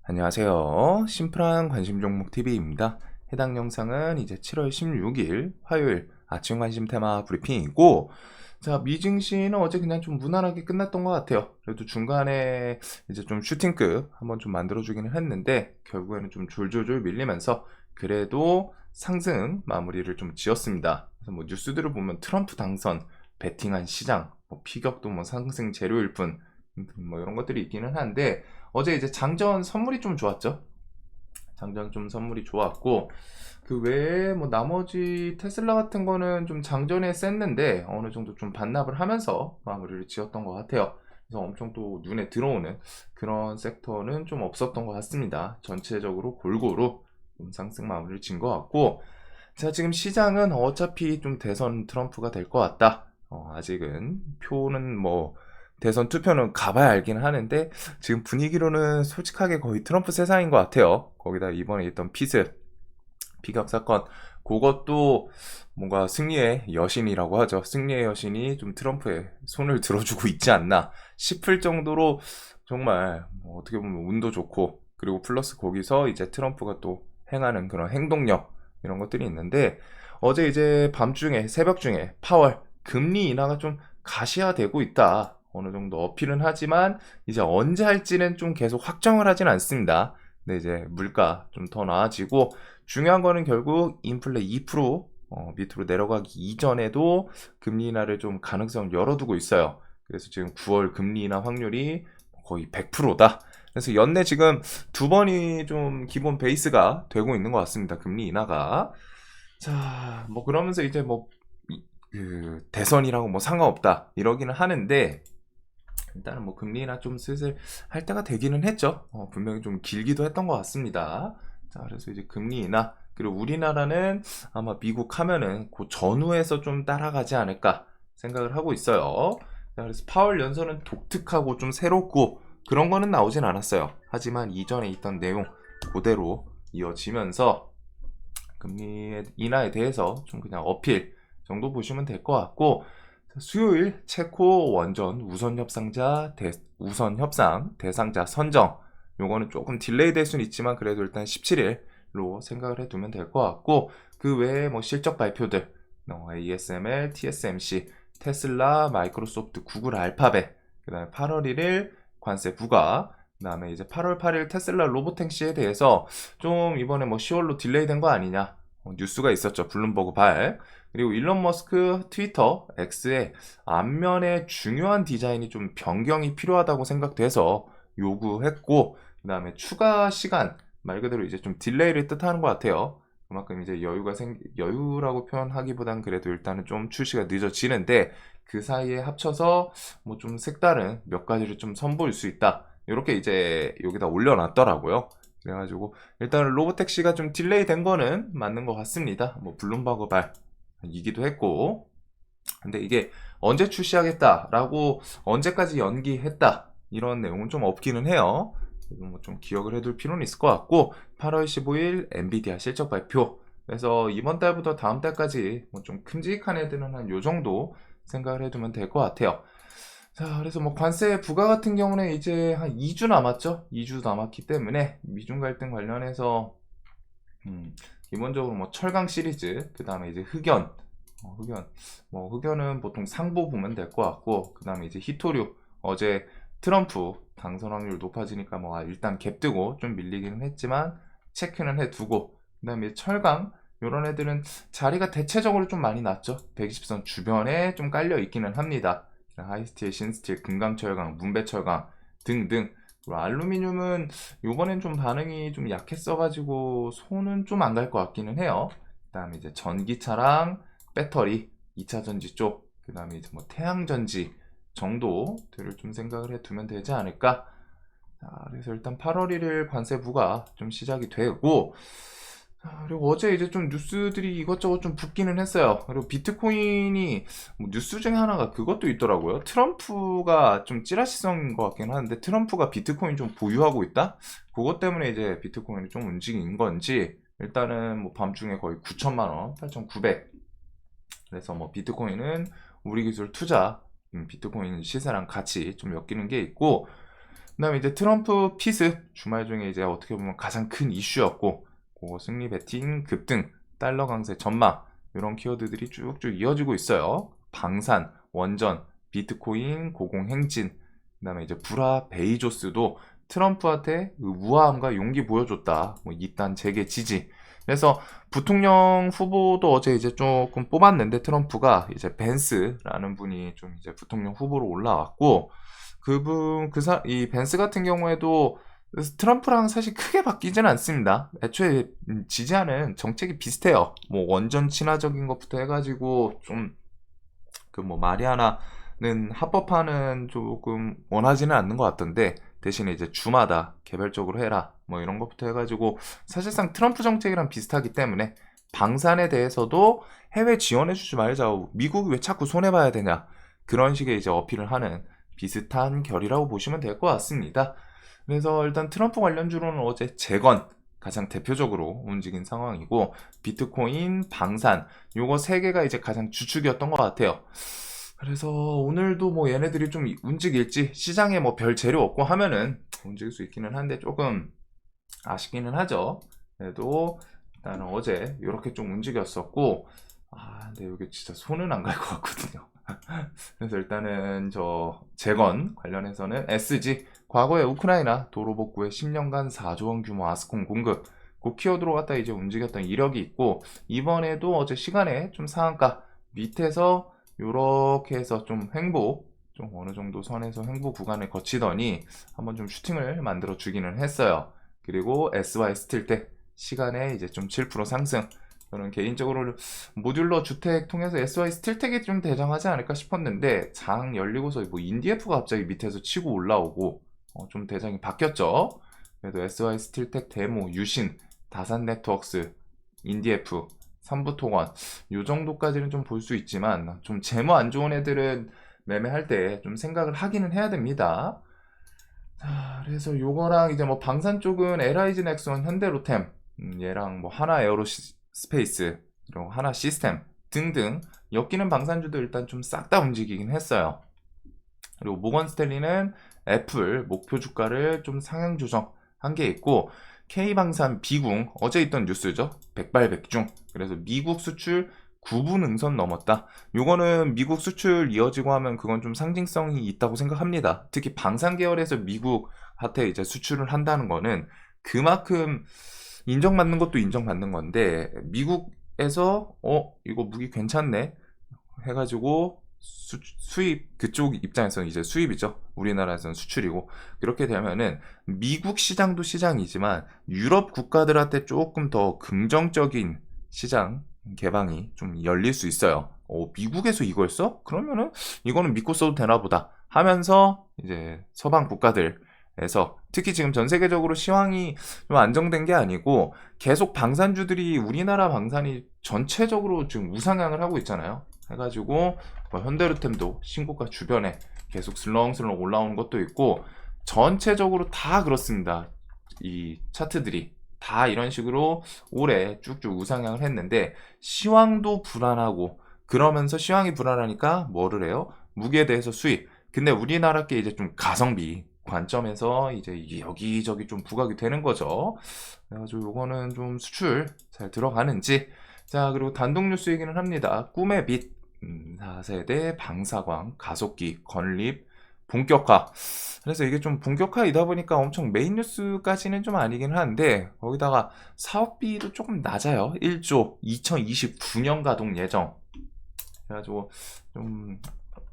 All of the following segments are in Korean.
안녕하세요. 심플한 관심 종목 TV입니다. 해당 영상은 이제 7월 16일 화요일 아침 관심 테마 브리핑이고, 자, 미증시는 어제 그냥 좀 무난하게 끝났던 것 같아요. 그래도 중간에 이제 좀 슈팅급 한번 좀 만들어주기는 했는데, 결국에는 좀 졸졸졸 밀리면서 그래도 상승 마무리를 좀 지었습니다. 그래서 뭐 뉴스들을 보면 트럼프 당선, 베팅한 시장, 뭐 피격도 뭐 상승 재료일 뿐, 뭐 이런 것들이 있기는 한데, 어제 이제 장전 선물이 좀 좋았죠. 장전 좀 선물이 좋았고, 그 외에 뭐 나머지 테슬라 같은 거는 좀 장전에 셌는데 어느 정도 좀 반납을 하면서 마무리를 지었던 것 같아요. 그래서 엄청 또 눈에 들어오는 그런 섹터는 좀 없었던 것 같습니다. 전체적으로 골고루 좀 상승 마무리를 진 것 같고, 자, 지금 시장은 어차피 좀 대선 트럼프가 될 것 같다. 아직은 표는 뭐 대선 투표는 가봐야 알긴 하는데, 지금 분위기로는 솔직하게 거의 트럼프 세상인 것 같아요. 거기다 이번에 있던 피격 사건, 그것도 뭔가 승리의 여신이라고 하죠. 승리의 여신이 좀 트럼프의 손을 들어주고 있지 않나 싶을 정도로, 정말 뭐 어떻게 보면 운도 좋고, 그리고 플러스 거기서 이제 트럼프가 또 행하는 그런 행동력, 이런 것들이 있는데, 어제 이제 밤중에 새벽 중에 파월 금리 인하가 좀 가시화되고 있다, 어느 정도 어필은 하지만 이제 언제 할지는 좀 계속 확정을 하진 않습니다. 근데 이제 물가 좀 더 나아지고, 중요한 거는 결국 인플레 2% 밑으로 내려가기 이전에도 금리 인하를 좀 가능성을 열어두고 있어요. 그래서 지금 9월 금리 인하 확률이 거의 100%다. 그래서 연내 지금 두 번이 좀 기본 베이스가 되고 있는 것 같습니다. 금리 인하가. 자, 뭐 그러면서 이제 뭐 그 대선이라고 뭐 상관없다 이러기는 하는데, 일단은 뭐 금리 인하 좀 슬슬 할 때가 되기는 했죠. 분명히 좀 길기도 했던 것 같습니다. 자, 그래서 이제 금리 인하, 그리고 우리나라는 아마 미국 하면은 그 전후에서 좀 따라가지 않을까 생각을 하고 있어요. 자, 그래서 파월 연설은 독특하고 좀 새롭고 그런 거는 나오진 않았어요. 하지만 이전에 있던 내용 그대로 이어지면서 금리 인하에 대해서 좀 그냥 어필 정도 보시면 될 것 같고, 수요일 체코 원전 우선 협상 대상자 선정, 요거는 조금 딜레이 될 수는 있지만 그래도 일단 17일로 생각을 해두면 될 것 같고, 그 외에 뭐 실적 발표들, ASML, TSMC, 테슬라, 마이크로소프트, 구글, 알파벳, 그 다음에 8월 1일 관세 부과, 그 다음에 이제 8월 8일 테슬라 로보택시에 대해서 좀 이번에 뭐 10월로 딜레이 된 거 아니냐, 뉴스가 있었죠. 블룸버그 발. 그리고 일론 머스크 트위터 X의 앞면에 중요한 디자인이 좀 변경이 필요하다고 생각돼서 요구했고, 그 다음에 추가 시간, 말 그대로 이제 좀 딜레이를 뜻하는 것 같아요. 그만큼 이제 여유라고 표현하기보단 그래도 일단은 좀 출시가 늦어지는데, 그 사이에 합쳐서 뭐 좀 색다른 몇 가지를 좀 선보일 수 있다, 이렇게 이제 여기다 올려놨더라고요. 그래가지고 일단 로보택시가 좀 딜레이 된 거는 맞는 것 같습니다. 뭐 블룸버그 발이기도 했고, 근데 이게 언제 출시하겠다라고, 언제까지 연기했다 이런 내용은 좀 없기는 해요. 뭐 좀 기억을 해둘 필요는 있을 것 같고, 8월 15일 엔비디아 실적 발표. 그래서 이번 달부터 다음 달까지 뭐 좀 큼직한 애들은 한 요 정도 생각을 해두면 될 것 같아요. 자, 그래서 뭐 관세 부과 같은 경우는 이제 한 2주 남았죠. 2주 남았기 때문에 미중 갈등 관련해서 기본적으로 뭐 철강 시리즈, 그 다음에 이제 흑연은 보통 상보 보면 될 것 같고, 그 다음에 이제 히토류, 어제 트럼프 당선 확률 높아지니까 뭐 일단 갭 뜨고 좀 밀리기는 했지만 체크는 해두고, 그 다음에 철강, 요런 애들은 자리가 대체적으로 좀 많이 났죠. 120선 주변에 좀 깔려 있기는 합니다. 하이스틸, 신스틸, 금강철강, 문배철강 등등. 그리고 알루미늄은 요번엔 좀 반응이 좀 약했어가지고 손은 좀 안 갈 것 같기는 해요. 그 다음에 이제 전기차랑 배터리, 2차 전지 쪽, 그 다음에 이제 뭐 태양전지 정도들을 좀 생각을 해두면 되지 않을까. 자, 그래서 일단 8월 1일 관세 부과 좀 시작이 되고, 그리고 어제 이제 좀 뉴스들이 이것저것 좀 붙기는 했어요. 그리고 비트코인이 뭐 뉴스 중에 하나가 그것도 있더라고요. 트럼프가 좀 찌라시성인 것 같긴 하는데, 트럼프가 비트코인 좀 보유하고 있다? 그것 때문에 이제 비트코인이 좀 움직인 건지, 일단은 뭐 밤중에 거의 9천만 원, 8,900. 그래서 뭐 비트코인은 우리 기술 투자, 비트코인 시세랑 같이 좀 엮이는 게 있고, 그다음에 이제 트럼프 피스 주말 중에 이제 어떻게 보면 가장 큰 이슈였고, 그 승리 베팅 급등, 달러 강세 전망 이런 키워드들이 쭉쭉 이어지고 있어요. 방산, 원전, 비트코인, 고공행진, 그다음에 이제 브라 베이조스도 트럼프한테 그 우아함과 용기 보여줬다. 뭐 이딴 재계 지지. 그래서 부통령 후보도 어제 이제 조금 뽑았는데 트럼프가 이제 벤스라는 분이 좀 이제 부통령 후보로 올라왔고, 이 벤스 같은 경우에도 트럼프랑 사실 크게 바뀌진 않습니다. 애초에 지지하는 정책이 비슷해요. 뭐 원전 친화적인 것부터 해가지고 좀 그 뭐 마리아나는 합법화는 조금 원하지는 않는 것 같던데, 대신에 이제 주마다 개별적으로 해라 뭐 이런 것부터 해가지고 사실상 트럼프 정책이랑 비슷하기 때문에 방산에 대해서도 해외 지원해주지 말자, 미국이 왜 자꾸 손해봐야 되냐, 그런 식의 이제 어필을 하는 비슷한 결이라고 보시면 될 것 같습니다. 그래서 일단 트럼프 관련주로는 어제 재건 가장 대표적으로 움직인 상황이고, 비트코인, 방산 요거 세 개가 이제 가장 주축이었던 것 같아요. 그래서 오늘도 뭐 얘네들이 좀 움직일지, 시장에 뭐 별 재료 없고 하면은 움직일 수 있기는 한데 조금 아쉽기는 하죠. 그래도 일단은 어제 이렇게 좀 움직였었고, 근데 여기 진짜 손은 안 갈 것 같거든요. 그래서 일단은 저 재건 관련해서는 SG, 과거에 우크라이나 도로 복구에 10년간 4조 원 규모 아스콘 공급, 그 키워드로 갖다 이제 움직였던 이력이 있고, 이번에도 어제 시간에 좀 상한가 밑에서 요렇게 해서 좀 횡보, 좀 어느 정도 선에서 횡보 구간을 거치더니 한번 좀 슈팅을 만들어 주기는 했어요. 그리고 SY 스틸텍 시간에 이제 좀 7% 상승. 저는 개인적으로 모듈러 주택 통해서 SY 스틸텍이 좀 대장하지 않을까 싶었는데, 장 열리고서 뭐 인디에프가 갑자기 밑에서 치고 올라오고 좀 대장이 바뀌었죠. 그래도 SY 스틸텍, 데모, 유신, 다산 네트워크스, 인디에프, 삼부토건 요 정도까지는 좀 볼 수 있지만, 좀 재무 안 좋은 애들은 매매할 때 좀 생각을 하기는 해야 됩니다. 자, 그래서 요거랑 이제 뭐 방산 쪽은 LIG 넥슨, 현대로템, 얘랑 뭐 하나 에어로스페이스, 그리고 하나 시스템 등등 엮이는 방산주도 일단 좀 싹 다 움직이긴 했어요. 그리고 모건 스탠리는 애플 목표 주가를 좀 상향 조정한 게 있고, K방산 비궁 어제 있던 뉴스죠. 백발백중. 그래서 미국 수출 9분 응선 넘었다. 요거는 미국 수출 이어지고 하면 그건 좀 상징성이 있다고 생각합니다. 특히 방산 계열에서 미국한테 이제 수출을 한다는 거는 그만큼 인정받는 것도 인정받는 건데, 미국에서 이거 무기 괜찮네 해가지고 수입, 그쪽 입장에서는 이제 수입이죠. 우리나라에서는 수출이고. 그렇게 되면은 미국 시장도 시장이지만 유럽 국가들한테 조금 더 긍정적인 시장 개방이 좀 열릴 수 있어요. 미국에서 이걸 써? 그러면은 이거는 믿고 써도 되나 보다 하면서 이제 서방 국가들에서, 특히 지금 전 세계적으로 시황이 좀 안정된 게 아니고 계속 방산주들이, 우리나라 방산이 전체적으로 지금 우상향을 하고 있잖아요. 해가지고 뭐 현대로템도 신고가 주변에 계속 슬렁슬렁 올라오는 것도 있고, 전체적으로 다 그렇습니다. 이 차트들이 다 이런 식으로 올해 쭉쭉 우상향을 했는데, 시황도 불안하고, 그러면서 시황이 불안하니까 뭐를 해요? 무기에 대해서 수입. 근데 우리나라께 이제 좀 가성비 관점에서 이제 여기저기 좀 부각이 되는 거죠. 그래가지고 요거는 좀 수출 잘 들어가는지. 자, 그리고 단독 뉴스 얘기는 합니다. 꿈의 빛, 4세대 방사광 가속기 건립 본격화. 그래서 이게 좀 본격화이다 보니까 엄청 메인 뉴스까지는 좀 아니긴 한데, 거기다가 사업비도 조금 낮아요. 1조 2029년 가동 예정. 그래가지고 좀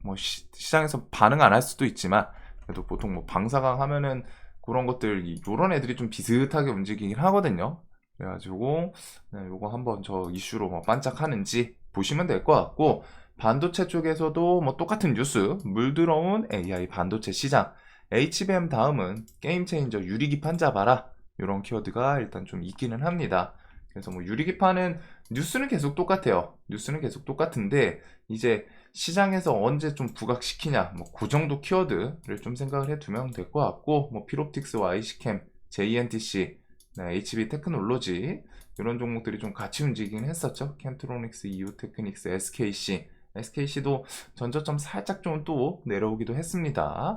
뭐 시장에서 반응 안 할 수도 있지만, 그래도 보통 뭐 방사광 하면은 그런 것들, 요런 애들이 좀 비슷하게 움직이긴 하거든요. 그래가지고 요거 한번 저 이슈로 뭐 반짝하는지 보시면 될 것 같고, 반도체 쪽에서도 뭐 똑같은 뉴스, 물들어온 AI 반도체 시장, HBM 다음은 게임 체인저 유리기판 잡아라, 이런 키워드가 일단 좀 있기는 합니다. 그래서 뭐 유리기판은 뉴스는 계속 똑같아요. 뉴스는 계속 똑같은데, 이제 시장에서 언제 좀 부각시키냐, 뭐 그 정도 키워드를 좀 생각을 해두면 될 것 같고, 뭐 필옵틱스, YC캠, JNTC, HB 테크놀로지 이런 종목들이 좀 같이 움직이긴 했었죠. 캠트로닉스, EU 테크닉스, SKC, SKC도 전저점 살짝 좀 또 내려오기도 했습니다.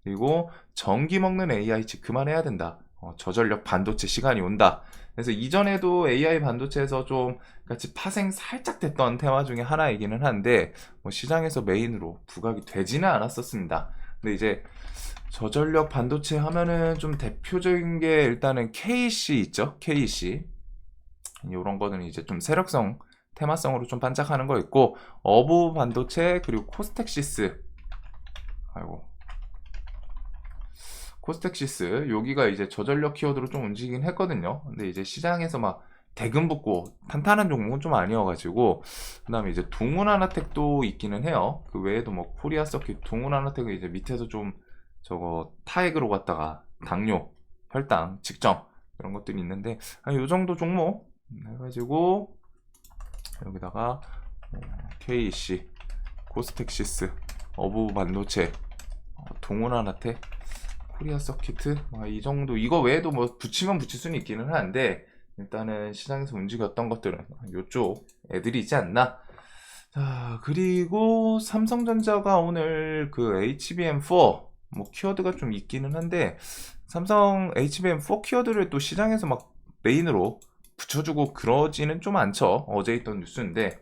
그리고 전기 먹는 AI 칩 그만해야 된다. 저전력 반도체 시간이 온다. 그래서 이전에도 AI 반도체에서 좀 같이 파생 살짝 됐던 테마 중에 하나이기는 한데 뭐 시장에서 메인으로 부각이 되지는 않았었습니다. 근데 이제 저전력 반도체 하면은 좀 대표적인 게 일단은 KC 있죠. KC 이런 거는 이제 좀 세력성 테마성으로 좀 반짝하는 거 있고, 어부 반도체 그리고 코스텍시스, 아이고 코스텍시스 여기가 이제 저전력 키워드로 좀 움직이긴 했거든요. 근데 이제 시장에서 막 대금 붙고 탄탄한 종목은 좀 아니어가지고, 그다음에 이제 동훈하나텍도 있기는 해요. 그 외에도 뭐 코리아 서킷, 동훈하나텍은 이제 밑에서 좀 저거 타액으로 갔다가 당뇨, 혈당, 직정 이런 것들이 있는데, 요 정도 종목 해가지고 여기다가 KC, 코스텍시스, 어부 반도체, 동훈하나텍, 코리아 서키트 이 정도. 이거 외에도 뭐 붙이면 붙일 수는 있기는 한데 일단은 시장에서 움직였던 것들은 이쪽 애들이지 않나. 자, 그리고 삼성전자가 오늘 그 HBM4 뭐 키워드가 좀 있기는 한데, 삼성 HBM4 키워드를 또 시장에서 막 메인으로 붙여주고 그러지는 좀 않죠. 어제 있던 뉴스인데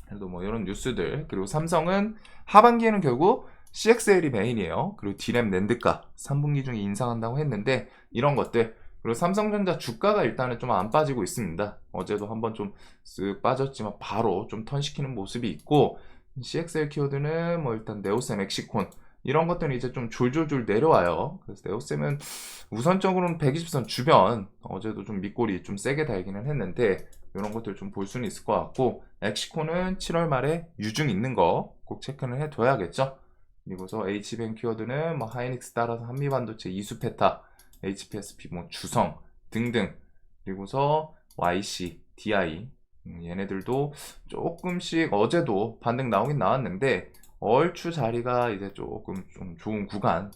그래도 뭐 이런 뉴스들. 그리고 삼성은 하반기에는 결국 CXL이 메인이에요. 그리고 D램 낸드가 3분기 중에 인상한다고 했는데 이런 것들. 그리고 삼성전자 주가가 일단은 좀 안 빠지고 있습니다. 어제도 한번 좀 쓱 빠졌지만 바로 좀 턴시키는 모습이 있고, CXL 키워드는 뭐 일단 네오셈, 엑시콘 이런 것들은 이제 좀 졸졸졸 내려와요. 그래서 네오셈은 우선적으로는 120선 주변, 어제도 좀 밑골이 좀 세게 달기는 했는데 이런 것들 좀 볼 수는 있을 것 같고, 엑시콘은 7월 말에 유증 있는 거 꼭 체크는 해둬야겠죠. 그리고서 HBM 키워드는 뭐 하이닉스 따라서 한미반도체, 이수페타, HPSP, 뭐 주성 등등. 그리고서 YC, DI 얘네들도 조금씩 어제도 반등 나오긴 나왔는데 얼추 자리가 이제 조금 좀 좋은 구간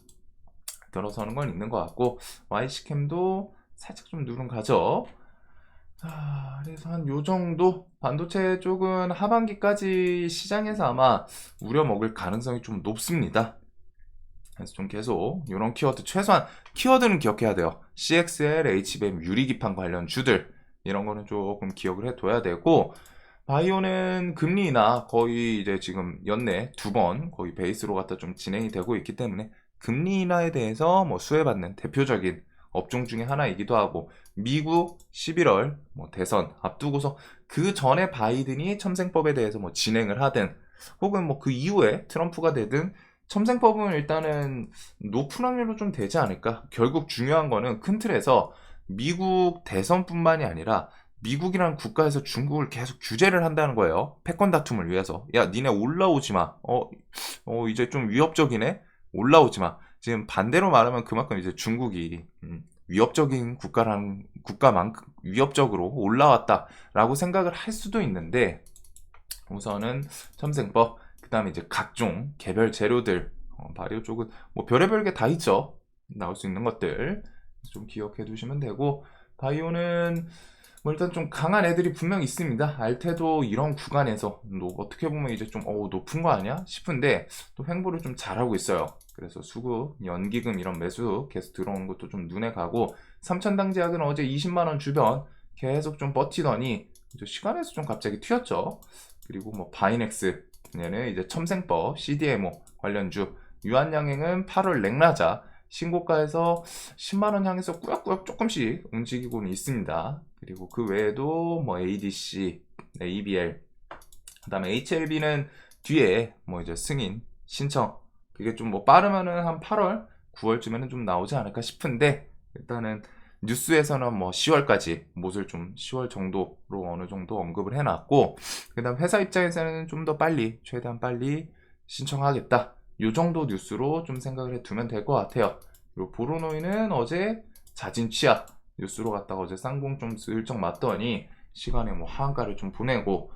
들어서는 건 있는 것 같고, YC캠도 살짝 좀 누른 가죠. 자, 그래서 한 요 정도. 반도체 쪽은 하반기까지 시장에서 아마 우려먹을 가능성이 좀 높습니다. 그래서 좀 계속 이런 키워드, 최소한 키워드는 기억해야 돼요. CXL, HBM, 유리기판 관련 주들 이런 거는 조금 기억을 해둬야 되고, 바이오는 금리 인하 거의 이제 지금 연내 2번 거의 베이스로 갖다 좀 진행이 되고 있기 때문에 금리 인하에 대해서 뭐 수혜받는 대표적인 업종 중에 하나이기도 하고, 미국 11월 뭐 대선 앞두고서 그 전에 바이든이 첨생법에 대해서 뭐 진행을 하든 혹은 뭐 그 이후에 트럼프가 되든 첨생법은 일단은 높은 확률로 좀 되지 않을까. 결국 중요한 거는 큰 틀에서 미국 대선뿐만이 아니라 미국이라는 국가에서 중국을 계속 규제를 한다는 거예요. 패권 다툼을 위해서. 야, 니네 올라오지 마. 이제 좀 위협적이네. 올라오지 마. 지금 반대로 말하면 그만큼 이제 중국이 위협적인 국가만큼 위협적으로 올라왔다라고 생각을 할 수도 있는데, 우선은 첨생법, 그 다음에 이제 각종 개별 재료들, 바이오 쪽은 뭐 별의별 게 다 있죠. 나올 수 있는 것들 좀 기억해 두시면 되고, 바이오는 뭐 일단 좀 강한 애들이 분명 있습니다. 알테도 이런 구간에서 어떻게 보면 이제 좀 높은 거 아니야 싶은데 또 횡보를 좀 잘하고 있어요. 그래서 수급, 연기금 이런 매수 계속 들어오는 것도 좀 눈에 가고, 삼천당 제약은 어제 20만원 주변 계속 좀 버티더니 이제 시간에서 좀 갑자기 튀었죠. 그리고 뭐 바이넥스 얘는 이제 첨생법 CDMO 관련주, 유한양행은 8월 렉라자 신고가에서 10만원 향해서 꾸역꾸역 조금씩 움직이고는 있습니다. 그리고 그 외에도 뭐 ADC, ABL, 그 다음에 HLB는 뒤에 뭐 이제 승인, 신청, 그게 좀 뭐 빠르면은 한 8월, 9월쯤에는 좀 나오지 않을까 싶은데, 일단은 뉴스에서는 뭐 10월까지 못을 좀 10월 정도로 어느 정도 언급을 해놨고, 그 다음 회사 입장에서는 좀 더 빨리, 최대한 빨리 신청하겠다. 요 정도 뉴스로 좀 생각을 해두면 될 것 같아요. 그리고 보로노이는 어제 자진 취하 뉴스로 갔다가 어제 쌍봉 좀 슬쩍 맞더니 시간에 뭐 하한가를 좀 보내고,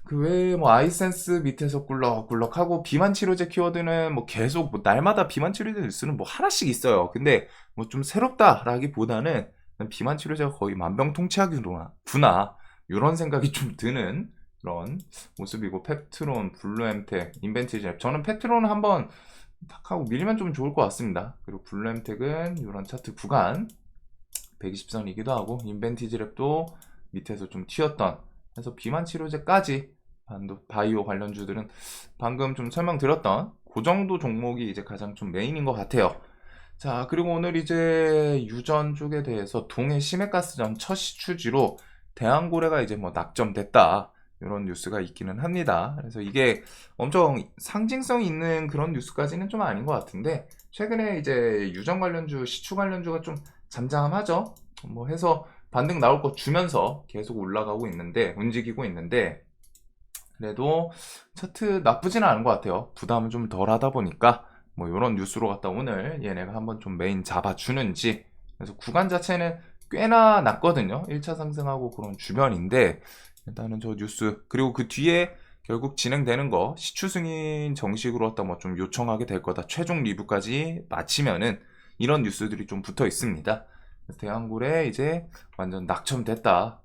그 외에 뭐 아이센스 밑에서 꿀럭꿀럭하고, 비만 치료제 키워드는 뭐 계속 뭐 날마다 비만 치료제 뉴스는 뭐 하나씩 있어요. 근데 뭐 좀 새롭다라기보다는 비만 치료제가 거의 만병통치약이구나 이런 생각이 좀 드는 그런 모습이고, 펩트론, 블루엠텍, 인벤티제. 저는 펩트론은 한번 탁 하고 밀리면 좀 좋을 것 같습니다. 그리고 블루엠텍은 이런 차트 구간 120선이기도 하고, 인벤티지 랩도 밑에서 좀 튀었던, 그래서 비만 치료제까지 바이오 관련주들은 방금 좀 설명드렸던 그 정도 종목이 이제 가장 좀 메인인 것 같아요. 자, 그리고 오늘 이제 유전 쪽에 대해서 동해 심해가스전 첫 시추지로 대한고래가 이제 뭐 낙점됐다, 이런 뉴스가 있기는 합니다. 그래서 이게 엄청 상징성 있는 그런 뉴스까지는 좀 아닌 것 같은데, 최근에 이제 유전 관련주, 시추 관련주가 좀 잠잠하죠. 뭐 해서 반등 나올 거 주면서 계속 올라가고 있는데, 움직이고 있는데, 그래도 차트 나쁘지는 않은 것 같아요. 부담은 좀 덜 하다 보니까 뭐 이런 뉴스로 갖다 오늘 얘네가 한번 좀 메인 잡아주는지. 그래서 구간 자체는 꽤나 낮거든요. 1차 상승하고 그런 주변인데, 일단은 저 뉴스, 그리고 그 뒤에 결국 진행되는 거 시추 승인 정식으로 갖다 뭐 좀 요청하게 될 거다, 최종 리뷰까지 마치면은, 이런 뉴스들이 좀 붙어 있습니다. 대한고래 이제 완전 낙점됐다,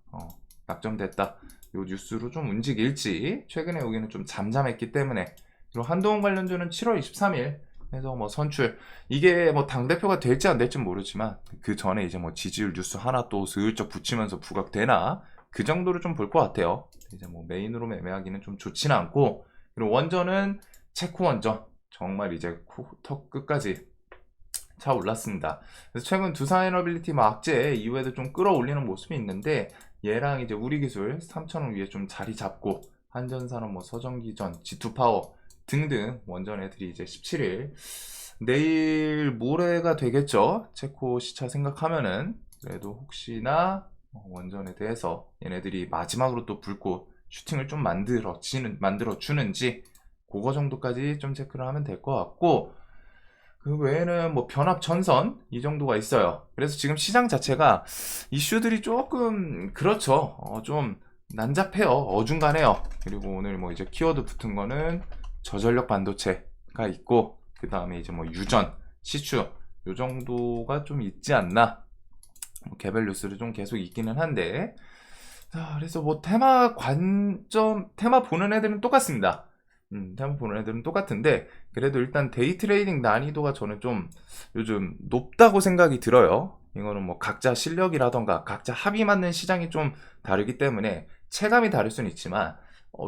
낙점됐다, 요 뉴스로 좀 움직일지. 최근에 여기는 좀 잠잠했기 때문에. 그리고 한동훈 관련주는 7월 23일 해서 뭐 선출, 이게 뭐 당대표가 될지 안 될지 모르지만 그 전에 이제 뭐 지지율 뉴스 하나 또 슬쩍 붙이면서 부각되나, 그 정도로 좀 볼 것 같아요. 이제 뭐 메인으로 매매하기는 좀 좋지는 않고, 그리고 원전은 체코 원전 정말 이제 턱 끝까지 차 올랐습니다. 그래서 최근 두산에너빌리티 뭐 악재 이후에도 좀 끌어올리는 모습이 있는데, 얘랑 이제 우리기술 3,000원 위에 좀 자리 잡고, 한전산업, 뭐 서정기전, G2파워 등등 원전 애들이 이제 17일 내일 모레가 되겠죠. 체코 시차 생각하면은. 그래도 혹시나 원전에 대해서 얘네들이 마지막으로 또 불꽃 슈팅을 좀 만들어 주는지, 그거 정도까지 좀 체크를 하면 될 것 같고, 그 외에는 뭐 변압 전선 이 정도가 있어요. 그래서 지금 시장 자체가 이슈들이 조금 그렇죠. 좀 난잡해요. 어중간해요. 그리고 오늘 뭐 이제 키워드 붙은 거는 저전력 반도체가 있고, 그 다음에 이제 뭐 유전, 시추 요 정도가 좀 있지 않나. 뭐 개별 뉴스를 좀 계속 있기는 한데, 자, 그래서 뭐 테마 보는 애들은 똑같습니다. 테마 보는 애들은 똑같은데, 그래도 일단 데이 트레이딩 난이도가 저는 좀 요즘 높다고 생각이 들어요. 이거는 뭐 각자 실력이라던가 각자 합이 맞는 시장이 좀 다르기 때문에 체감이 다를 수는 있지만,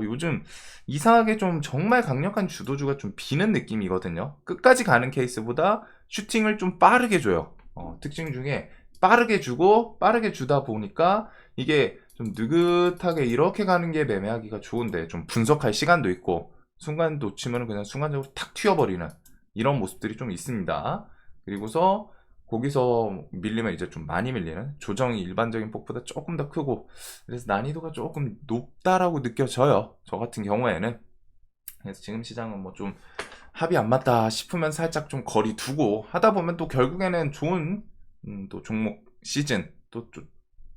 요즘 이상하게 좀 정말 강력한 주도주가 좀 비는 느낌이거든요. 끝까지 가는 케이스보다 슈팅을 좀 빠르게 줘요. 특징 중에 빠르게 주고, 빠르게 주다 보니까 이게 좀 느긋하게 이렇게 가는 게 매매하기가 좋은데, 좀 분석할 시간도 있고, 순간 놓치면 그냥 순간적으로 탁 튀어버리는 이런 모습들이 좀 있습니다. 그리고서 거기서 밀리면 이제 좀 많이 밀리는, 조정이 일반적인 폭보다 조금 더 크고, 그래서 난이도가 조금 높다라고 느껴져요, 저 같은 경우에는. 그래서 지금 시장은 뭐 좀 합이 안 맞다 싶으면 살짝 좀 거리 두고 하다 보면 또 결국에는 좋은 또 종목 시즌 또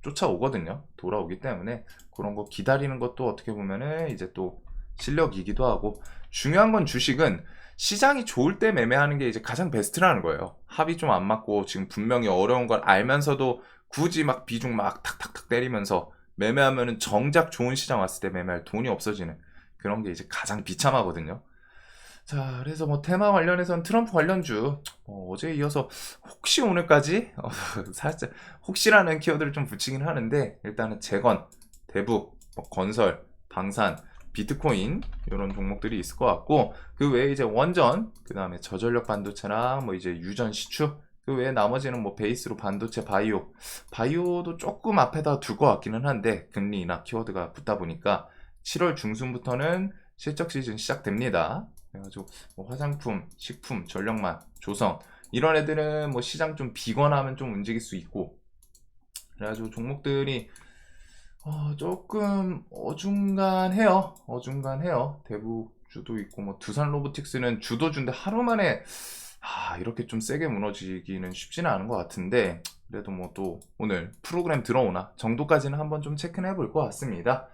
쫓아오거든요. 돌아오기 때문에 그런 거 기다리는 것도 어떻게 보면은 이제 또 실력이기도 하고, 중요한 건 주식은 시장이 좋을 때 매매하는 게 이제 가장 베스트라는 거예요. 합이 좀 안 맞고 지금 분명히 어려운 걸 알면서도 굳이 막 비중 막 탁탁탁 때리면서 매매하면은 정작 좋은 시장 왔을 때 매매할 돈이 없어지는, 그런 게 이제 가장 비참하거든요. 자, 그래서 뭐 테마 관련해서는 트럼프 관련주 어제에 이어서 혹시 오늘까지 살짝 혹시라는 키워드를 좀 붙이긴 하는데, 일단은 재건, 대북, 뭐 건설, 방산, 비트코인 이런 종목들이 있을 것 같고, 그 외에 이제 원전, 그 다음에 저전력 반도체랑 뭐 이제 유전 시추, 그 외에 나머지는 뭐 베이스로 반도체, 바이오도 조금 앞에다 둘 것 같기는 한데, 금리 인하 키워드가 붙다 보니까 7월 중순부터는 실적 시즌 시작됩니다. 그래가지고 뭐 화장품, 식품, 전력만, 조성 이런 애들은 뭐 시장 좀 비거나 하면 좀 움직일 수 있고, 그래가지고 종목들이 조금 어중간해요. 대북주도 있고, 뭐 두산 로보틱스는 주도주인데 하루 만에 이렇게 좀 세게 무너지기는 쉽지는 않은 것 같은데, 그래도 뭐 또 오늘 프로그램 들어오나 정도까지는 한번 좀 체크는 해볼 것 같습니다.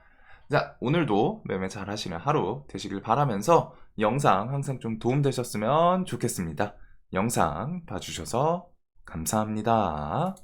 자, 오늘도 매매 잘 하시는 하루 되시길 바라면서, 영상 항상 좀 도움되셨으면 좋겠습니다. 영상 봐주셔서 감사합니다.